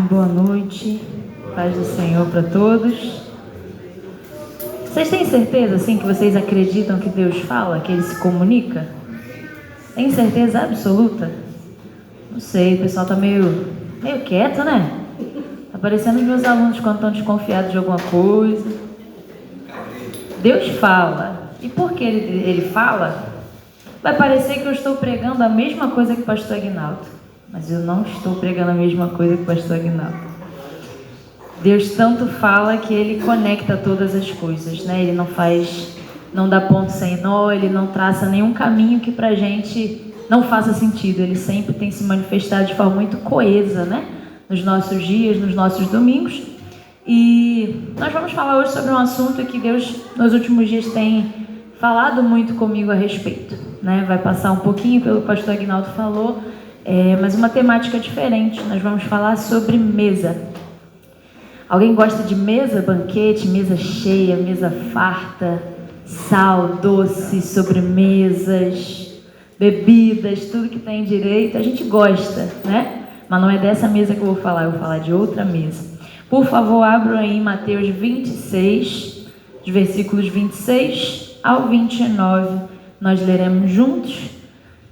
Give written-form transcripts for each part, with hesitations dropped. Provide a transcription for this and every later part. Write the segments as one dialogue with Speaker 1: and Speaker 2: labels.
Speaker 1: Boa noite, paz do Senhor para todos. Vocês têm certeza, assim, que vocês acreditam que Deus fala, que Ele se comunica? Tem certeza absoluta? Não sei, o pessoal tá meio quieto, né? Tá parecendo os meus alunos quando estão desconfiados de alguma coisa. Deus fala. E por que ele fala? Vai parecer que eu estou pregando a mesma coisa que o pastor Aguinaldo. Mas eu não estou pregando a mesma coisa que o pastor Aguinaldo. Deus tanto fala que Ele conecta todas as coisas, né? Ele não dá ponto sem nó, Ele não traça nenhum caminho que pra gente não faça sentido. Ele sempre tem se manifestado de forma muito coesa, né? Nos nossos dias, nos nossos domingos. E nós vamos falar hoje sobre um assunto que Deus, nos últimos dias, tem falado muito comigo a respeito, né? Vai passar um pouquinho pelo que o pastor Aguinaldo falou, mas uma temática diferente. Nós vamos falar sobre mesa. Alguém gosta de mesa, banquete, mesa cheia, mesa farta, sal, doce, sobremesas, bebidas, tudo que tem direito? A gente gosta, né? Mas não é dessa mesa que eu vou falar de outra mesa. Por favor, abram aí em Mateus 26, de versículos 26 ao 29. Nós leremos juntos.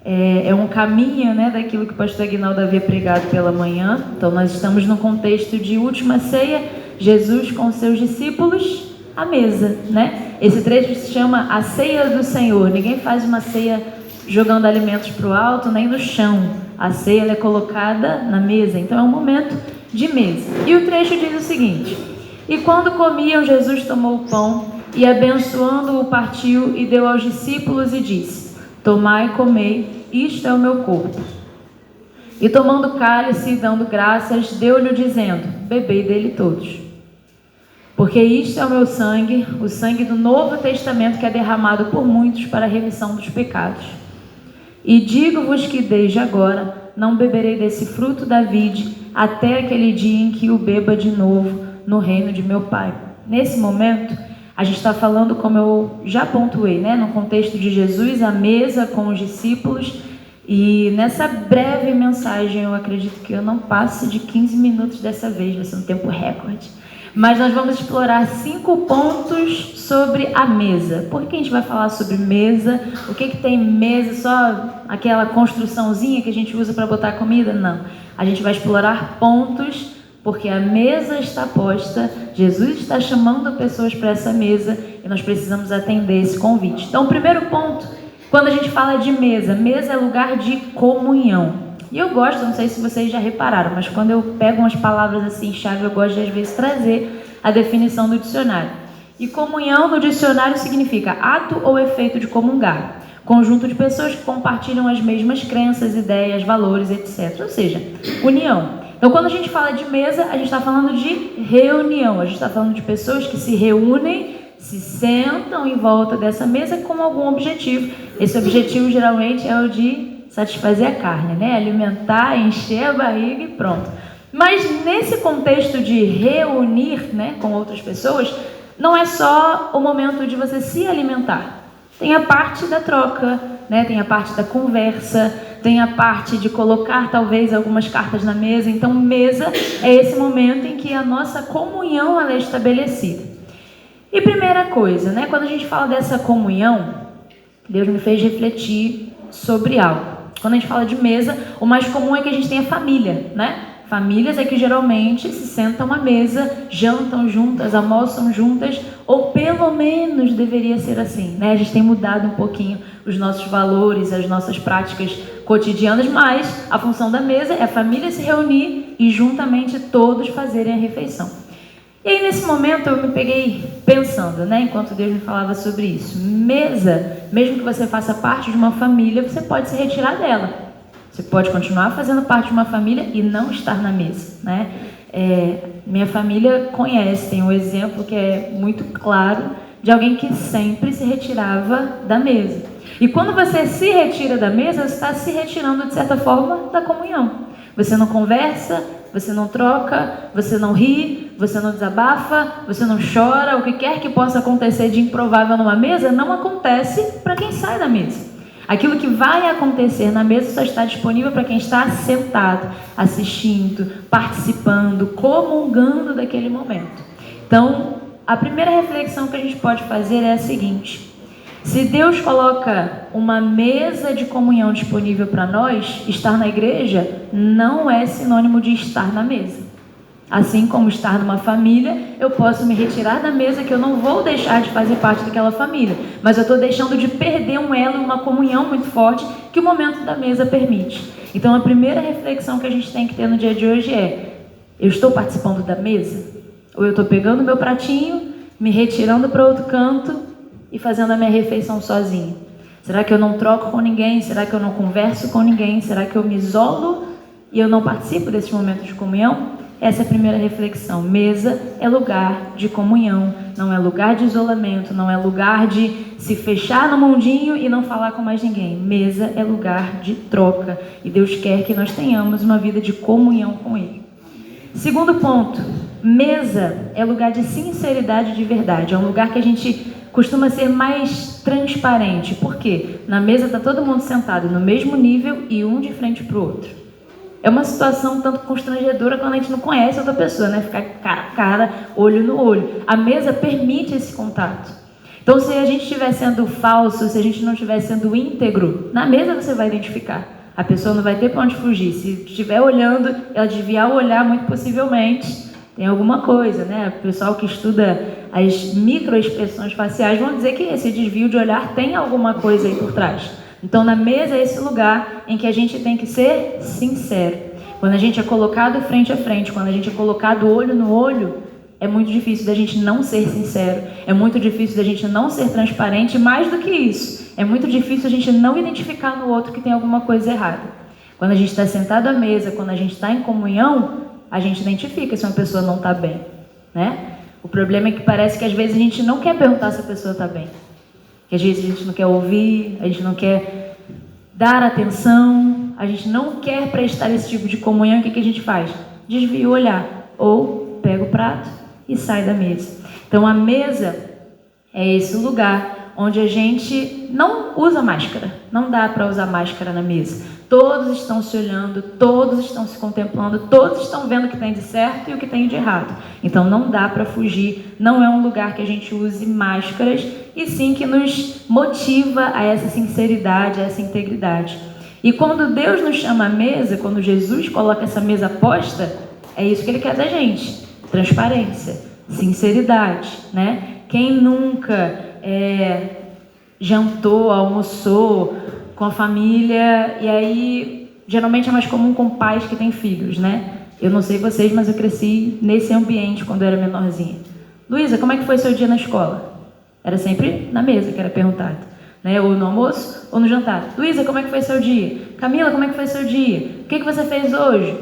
Speaker 1: É um caminho, né, daquilo que o pastor Aguinaldo havia pregado pela manhã. Então nós estamos no contexto de última ceia, Jesus com seus discípulos à mesa, né? Esse trecho se chama a ceia do Senhor. Ninguém faz uma ceia jogando alimentos para o alto, nem no chão. A ceia ela é colocada na mesa, então é um momento de mesa. E o trecho diz o seguinte: e quando comiam, Jesus tomou o pão e abençoando-o partiu e deu aos discípulos e disse: tomai e comei, isto é o meu corpo. E tomando o cálice e dando graças, deu-lhe dizendo: bebei dele todos, porque isto é o meu sangue, o sangue do Novo Testamento, que é derramado por muitos para a remissão dos pecados. E digo-vos que desde agora não beberei desse fruto da vide até aquele dia em que o beba de novo no reino de meu Pai. Nesse momento, a gente está falando, como eu já pontuei, né, no contexto de Jesus à mesa com os discípulos. E nessa breve mensagem, eu acredito que eu não passe de 15 minutos dessa vez, vai ser um tempo recorde. Mas nós vamos explorar 5 pontos sobre a mesa. Por que a gente vai falar sobre mesa? O que tem mesa? Só aquela construçãozinha que a gente usa para botar comida? Não. A gente vai explorar pontos, porque a mesa está posta, Jesus está chamando pessoas para essa mesa e nós precisamos atender esse convite. Então, o primeiro ponto, quando a gente fala de mesa, mesa é lugar de comunhão. E eu gosto, não sei se vocês já repararam, mas quando eu pego umas palavras assim, chave, eu gosto de às vezes trazer a definição do dicionário. E comunhão no dicionário significa ato ou efeito de comungar. Conjunto de pessoas que compartilham as mesmas crenças, ideias, valores, etc. Ou seja, união. Então, quando a gente fala de mesa, a gente está falando de reunião. A gente está falando de pessoas que se reúnem, se sentam em volta dessa mesa com algum objetivo. Esse objetivo, geralmente, é o de satisfazer a carne, né? Alimentar, encher a barriga e pronto. Mas, nesse contexto de reunir, né, com outras pessoas, não é só o momento de você se alimentar. Tem a parte da troca, né? Tem a parte da conversa, tem a parte de colocar talvez algumas cartas na mesa. Então, mesa é esse momento em que a nossa comunhão ela é estabelecida. E primeira coisa, né? Quando a gente fala dessa comunhão, Deus me fez refletir sobre algo. Quando a gente fala de mesa, o mais comum é que a gente tenha família, né? Famílias é que geralmente se sentam à mesa, jantam juntas, almoçam juntas, ou pelo menos deveria ser assim, né? A gente tem mudado um pouquinho os nossos valores, as nossas práticas cotidianas, mas a função da mesa é a família se reunir e juntamente todos fazerem a refeição. E aí nesse momento eu me peguei pensando, né? Enquanto Deus me falava sobre isso. Mesa, mesmo que você faça parte de uma família, você pode se retirar dela. Você pode continuar fazendo parte de uma família e não estar na mesa, né? Minha família conhece, tem um exemplo que é muito claro de alguém que sempre se retirava da mesa. E quando você se retira da mesa, você está se retirando, de certa forma, da comunhão. Você não conversa, você não troca, você não ri, você não desabafa, você não chora. O que quer que possa acontecer de improvável numa mesa, não acontece para quem sai da mesa. Aquilo que vai acontecer na mesa só está disponível para quem está sentado, assistindo, participando, comungando daquele momento. Então, a primeira reflexão que a gente pode fazer é a seguinte: se Deus coloca uma mesa de comunhão disponível para nós, estar na igreja não é sinônimo de estar na mesa. Assim como estar numa família, eu posso me retirar da mesa, que eu não vou deixar de fazer parte daquela família, mas eu estou deixando de perder um elo, uma comunhão muito forte que o momento da mesa permite. Então a primeira reflexão que a gente tem que ter no dia de hoje é: eu estou participando da mesa? Ou eu estou pegando meu pratinho, me retirando para outro canto e fazendo a minha refeição sozinho? Será que eu não troco com ninguém? Será que eu não converso com ninguém? Será que eu me isolo e eu não participo desse momento de comunhão? Essa é a primeira reflexão. Mesa é lugar de comunhão, não é lugar de isolamento, não é lugar de se fechar no mundinho e não falar com mais ninguém. Mesa é lugar de troca, e Deus quer que nós tenhamos uma vida de comunhão com Ele. Segundo ponto, mesa é lugar de sinceridade, de verdade. É um lugar que a gente costuma ser mais transparente. Por quê? Na mesa está todo mundo sentado no mesmo nível e um de frente para o outro. É uma situação tanto constrangedora quando a gente não conhece outra pessoa, né? Ficar cara a cara, olho no olho. A mesa permite esse contato. Então, se a gente estiver sendo falso, se a gente não estiver sendo íntegro, na mesa você vai identificar. A pessoa não vai ter para onde fugir. Se estiver olhando, ela desviar o olhar, muito possivelmente tem alguma coisa, né? O pessoal que estuda as microexpressões faciais vão dizer que esse desvio de olhar tem alguma coisa aí por trás. Então, na mesa é esse lugar em que a gente tem que ser sincero. Quando a gente é colocado frente a frente, quando a gente é colocado olho no olho, é muito difícil da gente não ser sincero. É muito difícil da gente não ser transparente. Mais do que isso, é muito difícil a gente não identificar no outro que tem alguma coisa errada. Quando a gente está sentado à mesa, quando a gente está em comunhão, a gente identifica se uma pessoa não está bem, né? O problema é que parece que às vezes a gente não quer perguntar se a pessoa está bem. Que às vezes a gente não quer ouvir, a gente não quer dar atenção, a gente não quer prestar esse tipo de comunhão. O que a gente faz? Desvia o olhar, ou pega o prato e sai da mesa. Então a mesa é esse lugar onde a gente não usa máscara, não dá para usar máscara na mesa. Todos estão se olhando, todos estão se contemplando, todos estão vendo o que tem de certo e o que tem de errado. Então não dá para fugir, não é um lugar que a gente use máscaras, e sim que nos motiva a essa sinceridade, a essa integridade. E quando Deus nos chama à mesa, quando Jesus coloca essa mesa posta, é isso que Ele quer da gente: transparência, sinceridade, né? Quem nunca jantou, almoçou com a família, e aí geralmente é mais comum com pais que têm filhos, né? Eu não sei vocês, mas eu cresci nesse ambiente quando eu era menorzinha. Luísa, como é que foi seu dia na escola? Era sempre na mesa que era perguntado, né? Ou no almoço ou no jantar. Luísa, como é que foi seu dia? Camila, como é que foi seu dia? O que você fez hoje?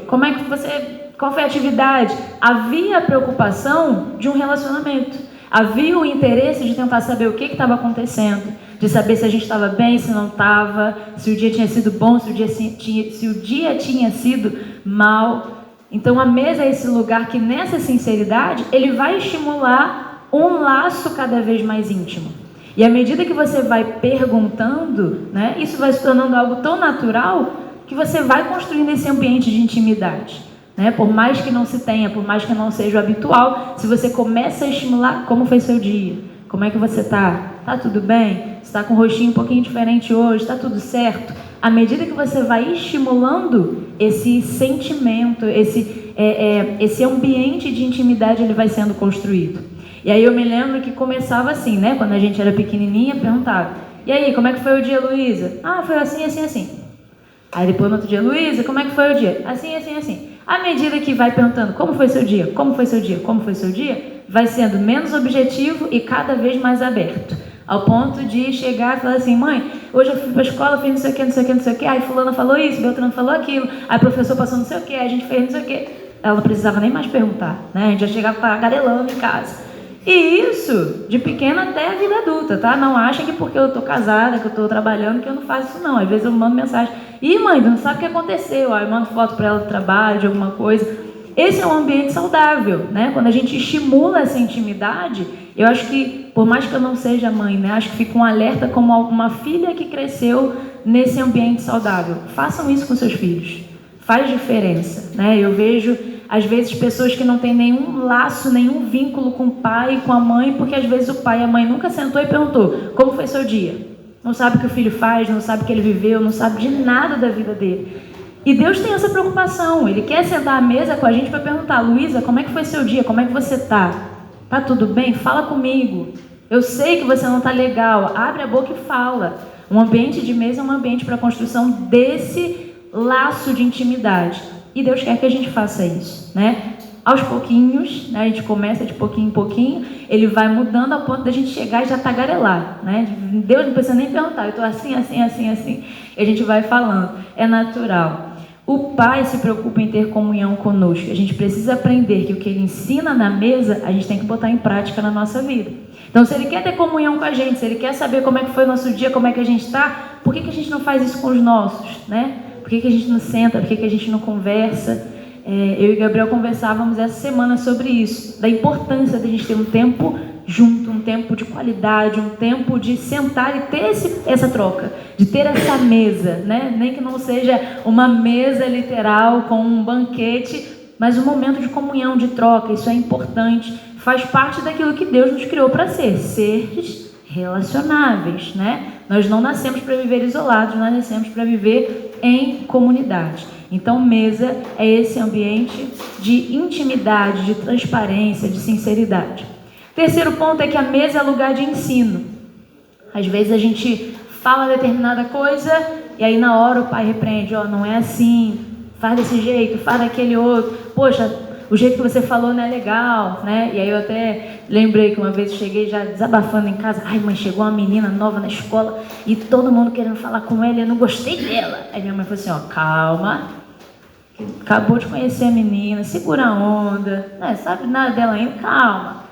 Speaker 1: Qual foi a atividade? Havia a preocupação de um relacionamento. Havia o interesse de tentar saber o que estava acontecendo, de saber se a gente estava bem, se não estava, se o dia tinha sido bom, se o dia tinha sido mal. Então a mesa é esse lugar que, nessa sinceridade, ele vai estimular um laço cada vez mais íntimo. E à medida que você vai perguntando, né, isso vai se tornando algo tão natural que você vai construindo esse ambiente de intimidade. Né? Por mais que não se tenha, por mais que não seja o habitual, se você começa a estimular: como foi seu dia? Como é que você está? Está tudo bem? Você está com um rostinho um pouquinho diferente hoje? Está tudo certo? À medida que você vai estimulando esse sentimento, esse ambiente de intimidade, ele vai sendo construído. E aí eu me lembro que começava assim, né? Quando a gente era pequenininha, perguntava: e aí, como é que foi o dia, Luísa? Ah, foi assim, assim, assim. Aí depois no outro dia: Luísa, como é que foi o dia? Assim, assim, assim. À medida que vai perguntando: como foi seu dia? Como foi seu dia? Como foi seu dia? Vai sendo menos objetivo e cada vez mais aberto. Ao ponto de chegar e falar assim: mãe, hoje eu fui para a escola, fiz não sei o que, não sei o que, não sei o que. Aí fulana falou isso, Beltrano falou aquilo. Aí o professor passou não sei o que, aí a gente fez não sei o que. Ela não precisava nem mais perguntar, né? A gente já chegava tagarelando em casa. E isso de pequena até a vida adulta, tá? Não achem que porque eu tô casada, que eu tô trabalhando, que eu não faço isso não. Às vezes eu mando mensagem: ih, mãe, tu não sabe o que aconteceu. Aí eu mando foto para ela do trabalho, de alguma coisa. Esse é um ambiente saudável, né? Quando a gente estimula essa intimidade, eu acho que, por mais que eu não seja mãe, né? Acho que fica um alerta como uma filha que cresceu nesse ambiente saudável. Façam isso com seus filhos. Faz diferença, né? Eu vejo, às vezes, pessoas que não têm nenhum laço, nenhum vínculo com o pai e com a mãe, porque às vezes o pai e a mãe nunca sentou e perguntou: como foi seu dia? Não sabe o que o filho faz, não sabe o que ele viveu, não sabe de nada da vida dele. E Deus tem essa preocupação. Ele quer sentar à mesa com a gente para perguntar: Luísa, como é que foi seu dia? Como é que você está? Tá tudo bem? Fala comigo. Eu sei que você não está legal. Abre a boca e fala. Um ambiente de mesa é um ambiente para a construção desse laço de intimidade. E Deus quer que a gente faça isso, né? Aos pouquinhos, né? A gente começa de pouquinho em pouquinho, ele vai mudando ao ponto da gente chegar e já tagarelar, né? Deus não precisa nem perguntar: eu estou assim, assim, assim, assim. E a gente vai falando. É natural. O Pai se preocupa em ter comunhão conosco. A gente precisa aprender que o que Ele ensina na mesa, a gente tem que botar em prática na nossa vida. Então, se Ele quer ter comunhão com a gente, se Ele quer saber como é que foi o nosso dia, como é que a gente está, por que a gente não faz isso com os nossos, né? Por que a gente não senta? Por que a gente não conversa? Eu e Gabriel conversávamos essa semana sobre isso, da importância de a gente ter um tempo junto, um tempo de qualidade, um tempo de sentar e ter essa troca, de ter essa mesa, né? Nem que não seja uma mesa literal com um banquete, mas um momento de comunhão, de troca. Isso é importante, faz parte daquilo que Deus nos criou para ser, seres relacionáveis, né? Nós não nascemos para viver isolados, nós nascemos para viver em comunidade. Então, mesa é esse ambiente de intimidade, de transparência, de sinceridade. Terceiro ponto é que a mesa é lugar de ensino. Às vezes a gente fala determinada coisa e aí na hora o pai repreende: ó, não é assim, faz desse jeito, faz daquele outro. Poxa, o jeito que você falou não é legal, né? E aí eu até lembrei que uma vez cheguei já desabafando em casa: ai, mãe, chegou uma menina nova na escola e todo mundo querendo falar com ela e eu não gostei dela. Aí minha mãe falou assim: ó, calma, acabou de conhecer a menina, segura a onda, né? Sabe nada dela ainda, calma.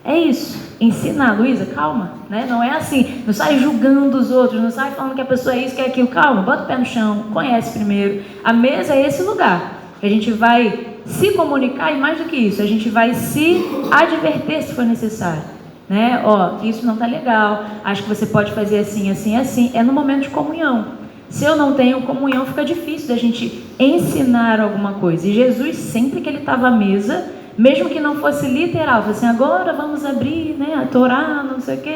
Speaker 1: É isso, ensinar, Luísa, calma, né? Não é assim, não sai julgando os outros, não sai falando que a pessoa é isso, que é aquilo. Calma, bota o pé no chão, conhece primeiro. A mesa é esse lugar que a gente vai se comunicar, e mais do que isso, a gente vai se adverter se for necessário, né? Ó, isso não tá legal, acho que você pode fazer assim, assim, assim. É no momento de comunhão. Se eu não tenho comunhão, fica difícil da gente ensinar alguma coisa. E Jesus, sempre que ele estava à mesa, mesmo que não fosse literal, assim, agora vamos abrir, né, a Torá, não sei o que,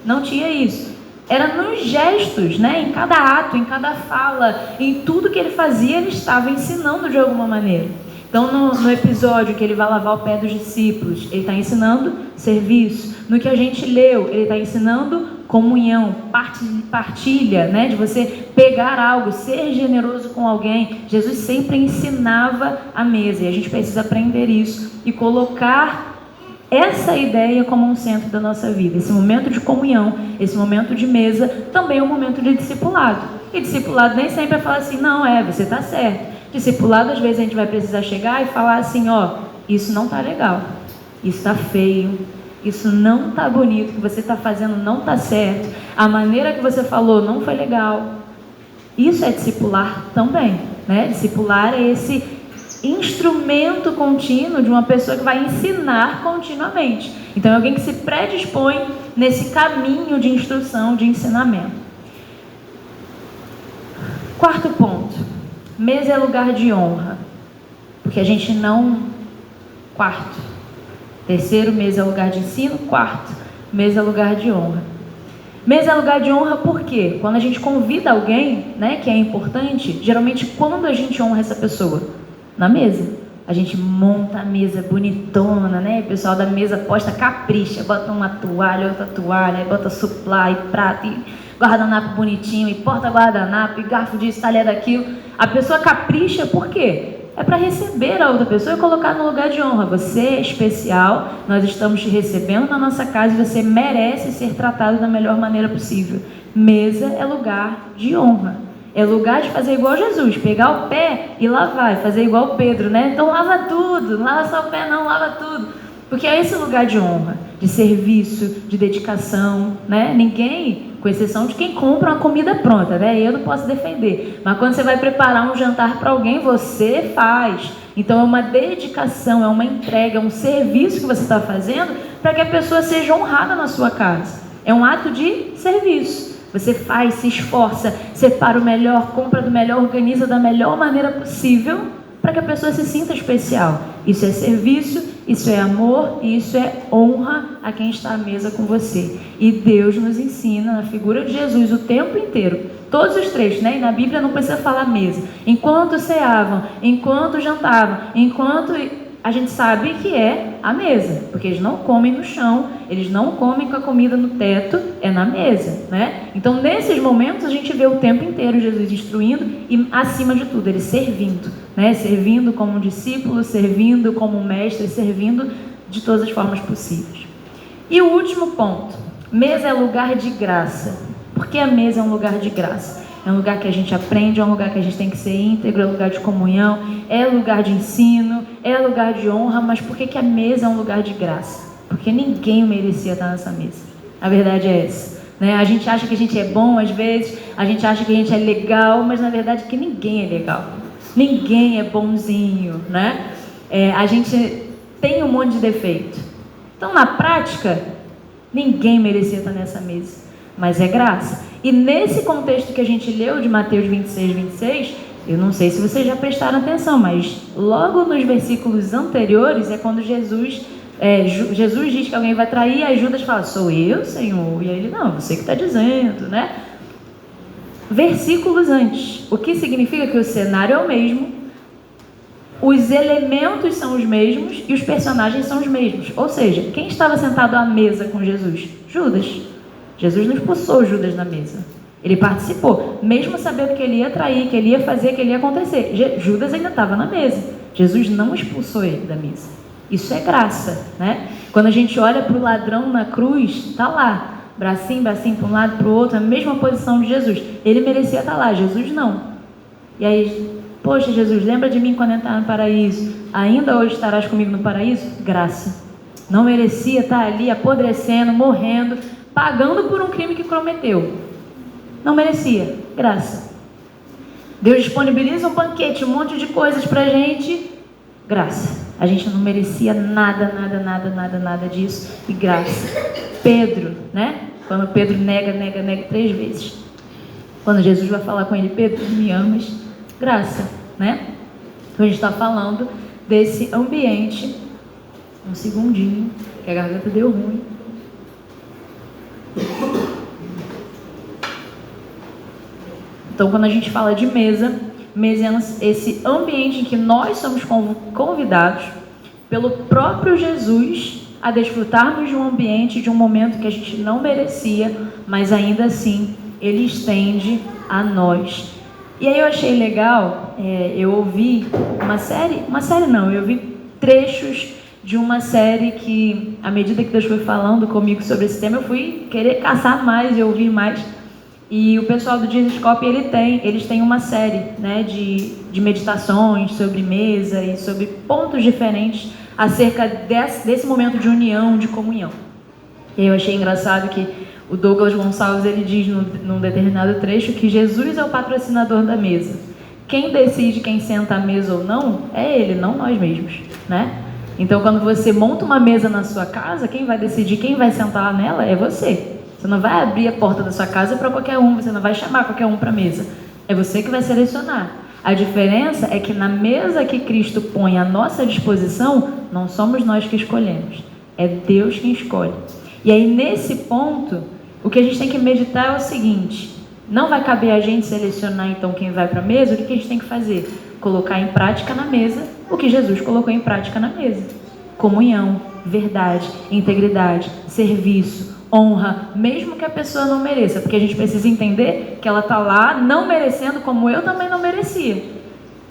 Speaker 1: não tinha isso. Era nos gestos, né, em cada ato, em cada fala, em tudo que ele fazia, ele estava ensinando de alguma maneira. Então, no episódio que ele vai lavar o pé dos discípulos, ele está ensinando serviço. No que a gente leu, ele está ensinando comunhão, partilha, né? De você pegar algo, ser generoso com alguém. Jesus sempre ensinava a mesa e a gente precisa aprender isso e colocar essa ideia como um centro da nossa vida. Esse momento de comunhão, esse momento de mesa, também é um momento de discipulado. E discipulado nem sempre é falar assim: não, você está certo. Discipulado, às vezes a gente vai precisar chegar e falar assim: ó, isso não está legal, isso está feio, isso não está bonito, o que você está fazendo não está certo, a maneira que você falou não foi legal. Isso é discipular também, né? Discipular é esse instrumento contínuo de uma pessoa que vai ensinar continuamente. Então é alguém que se predispõe nesse caminho de instrução, de ensinamento. Quarto ponto: mesa é lugar de honra, porque a gente não... Quarto. Terceiro, mesa é lugar de ensino. Quarto, mesa é lugar de honra. Mesa é lugar de honra porque quando a gente convida alguém, né, que é importante, geralmente quando a gente honra essa pessoa? Na mesa. A gente monta a mesa bonitona, né? O pessoal da mesa posta, capricha, bota uma toalha, outra toalha, bota suplá e prato e guardanapo bonitinho, e porta guardanapo, e garfo disso, talher daquilo. A pessoa capricha por quê? É para receber a outra pessoa e colocar no lugar de honra. Você é especial, nós estamos te recebendo na nossa casa e você merece ser tratado da melhor maneira possível. Mesa é lugar de honra. É lugar de fazer igual Jesus, pegar o pé e lavar, fazer igual Pedro, né? Então lava tudo, não lava só o pé não, lava tudo. Porque é esse lugar de honra, de serviço, de dedicação, né? Ninguém, com exceção de quem compra uma comida pronta, né? Eu não posso defender. Mas quando você vai preparar um jantar para alguém, você faz. Então é uma dedicação, é uma entrega, é um serviço que você está fazendo para que a pessoa seja honrada na sua casa. É um ato de serviço. Você faz, se esforça, separa o melhor, compra do melhor, organiza da melhor maneira possível para que a pessoa se sinta especial. Isso é serviço, isso é amor e isso é honra a quem está à mesa com você. E Deus nos ensina na figura de Jesus o tempo inteiro, todos os trechos, né? E na Bíblia não precisa falar mesa. Enquanto ceavam, enquanto jantavam, enquanto... A gente sabe que é a mesa, porque eles não comem no chão, eles não comem com a comida no teto, é na mesa, né? Então, nesses momentos, a gente vê o tempo inteiro Jesus instruindo e, acima de tudo, ele servindo, né? Servindo como um discípulo, servindo como um mestre, servindo de todas as formas possíveis. E o último ponto, mesa é lugar de graça. Por que a mesa é um lugar de graça? É um lugar que a gente aprende, é um lugar que a gente tem que ser íntegro, é um lugar de comunhão, é lugar de ensino, é lugar de honra. Mas por que a mesa é um lugar de graça? Porque ninguém merecia estar nessa mesa. A verdade é essa, né? A gente acha que a gente é bom às vezes, a gente acha que a gente é legal, mas na verdade é que ninguém é legal. Ninguém é bonzinho, né? A gente tem um monte de defeito. Então, na prática, ninguém merecia estar nessa mesa. Mas é graça. E nesse contexto que a gente leu de Mateus 26, eu não sei se vocês já prestaram atenção, mas logo nos versículos anteriores é quando Jesus diz que alguém vai trair, aí Judas fala, sou eu, Senhor? E aí ele, não, você que está dizendo, né? Versículos antes, o que significa que o cenário é o mesmo, os elementos são os mesmos e os personagens são os mesmos. Ou seja, quem estava sentado à mesa com Jesus? Judas. Jesus não expulsou Judas da mesa. Ele participou, mesmo sabendo que ele ia trair, que ele ia fazer, que ele ia acontecer. Judas ainda estava na mesa. Jesus não expulsou ele da mesa. Isso é graça, né? Quando a gente olha para o ladrão na cruz, está lá, bracinho para um lado, para o outro, a mesma posição de Jesus. Ele merecia estar lá, Jesus não. E aí, poxa, Jesus, lembra de mim quando entrar no paraíso? Ainda hoje estarás comigo no paraíso? Graça. Não merecia estar ali apodrecendo, morrendo, pagando por um crime que cometeu. Não merecia. Graça. Deus disponibiliza um banquete, um monte de coisas pra gente. Graça. A gente não merecia nada disso. E graça. Pedro, né? Quando Pedro nega 3 vezes. Quando Jesus vai falar com ele, Pedro, tu me amas? Graça, né? Então a gente está falando desse ambiente. Um segundinho, que a garganta deu ruim. Então, quando a gente fala de mesa é esse ambiente em que nós somos convidados pelo próprio Jesus a desfrutarmos de um ambiente, de um momento que a gente não merecia, mas ainda assim Ele estende a nós. E aí eu achei legal, eu ouvi eu ouvi trechos de uma série que, à medida que Deus foi falando comigo sobre esse tema, eu fui querer caçar mais e ouvir mais. E o pessoal do Discope, eles têm uma série, né, de meditações sobre mesa e sobre pontos diferentes acerca desse momento de união, de comunhão. E aí eu achei engraçado que o Douglas Gonçalves, ele diz num determinado trecho que Jesus é o patrocinador da mesa. Quem decide quem senta à mesa ou não é Ele, não nós mesmos, né? Então, quando você monta uma mesa na sua casa, quem vai decidir quem vai sentar nela é você. Você não vai abrir a porta da sua casa para qualquer um, você não vai chamar qualquer um para a mesa. É você que vai selecionar. A diferença é que na mesa que Cristo põe à nossa disposição, não somos nós que escolhemos. É Deus quem escolhe. E aí, nesse ponto, o que a gente tem que meditar é o seguinte: não vai caber a gente selecionar então quem vai para a mesa. O que a gente tem que fazer? Colocar em prática na mesa o que Jesus colocou em prática na mesa. Comunhão, verdade, integridade, serviço, honra, mesmo que a pessoa não mereça, porque a gente precisa entender que ela está lá não merecendo, como eu também não merecia.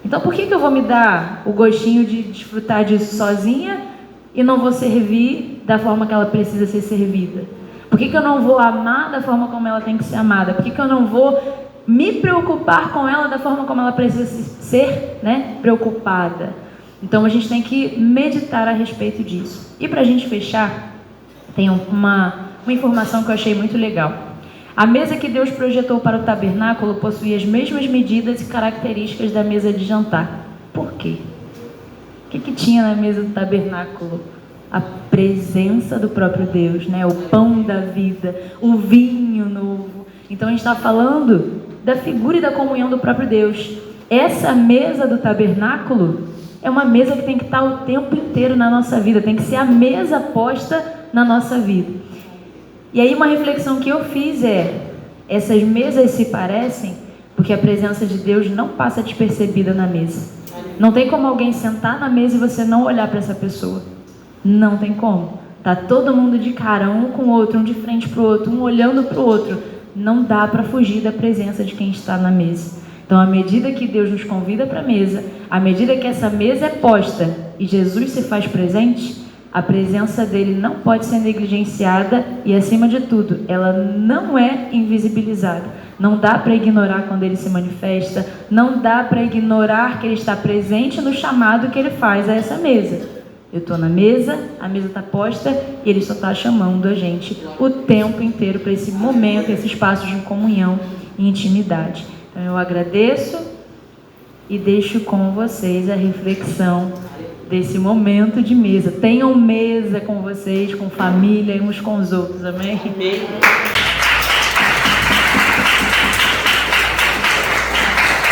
Speaker 1: Então por que eu vou me dar o gostinho de desfrutar disso sozinha e não vou servir da forma que ela precisa ser servida? Por que eu não vou amar da forma como ela tem que ser amada? Por que eu não vou me preocupar com ela da forma como ela precisa ser, né, preocupada? Então a gente tem que meditar a respeito disso. E para a gente fechar, tem uma informação que eu achei muito legal. A mesa que Deus projetou para o tabernáculo possuía as mesmas medidas e características da mesa de jantar. Por quê? O que tinha na mesa do tabernáculo? A presença do próprio Deus, né? O pão da vida, o vinho novo. Então a gente está falando da figura e da comunhão do próprio Deus. Essa mesa do tabernáculo é uma mesa que tem que estar o tempo inteiro na nossa vida, tem que ser a mesa posta na nossa vida. E aí uma reflexão que eu fiz essas mesas se parecem porque a presença de Deus não passa despercebida na mesa. Não tem como alguém sentar na mesa e você não olhar para essa pessoa. Não tem como. Tá todo mundo de cara, um com o outro, um de frente para o outro, um olhando para o outro. Não dá para fugir da presença de quem está na mesa. Então, à medida que Deus nos convida para a mesa, à medida que essa mesa é posta e Jesus se faz presente, a presença dele não pode ser negligenciada e, acima de tudo, ela não é invisibilizada. Não dá para ignorar quando ele se manifesta, não dá para ignorar que ele está presente no chamado que ele faz a essa mesa. Eu estou na mesa, a mesa está posta e ele só está chamando a gente o tempo inteiro para esse momento, esse espaço de comunhão e intimidade. Então eu agradeço e deixo com vocês a reflexão desse momento de mesa. Tenham mesa com vocês, com família e uns com os outros, amém? Amém.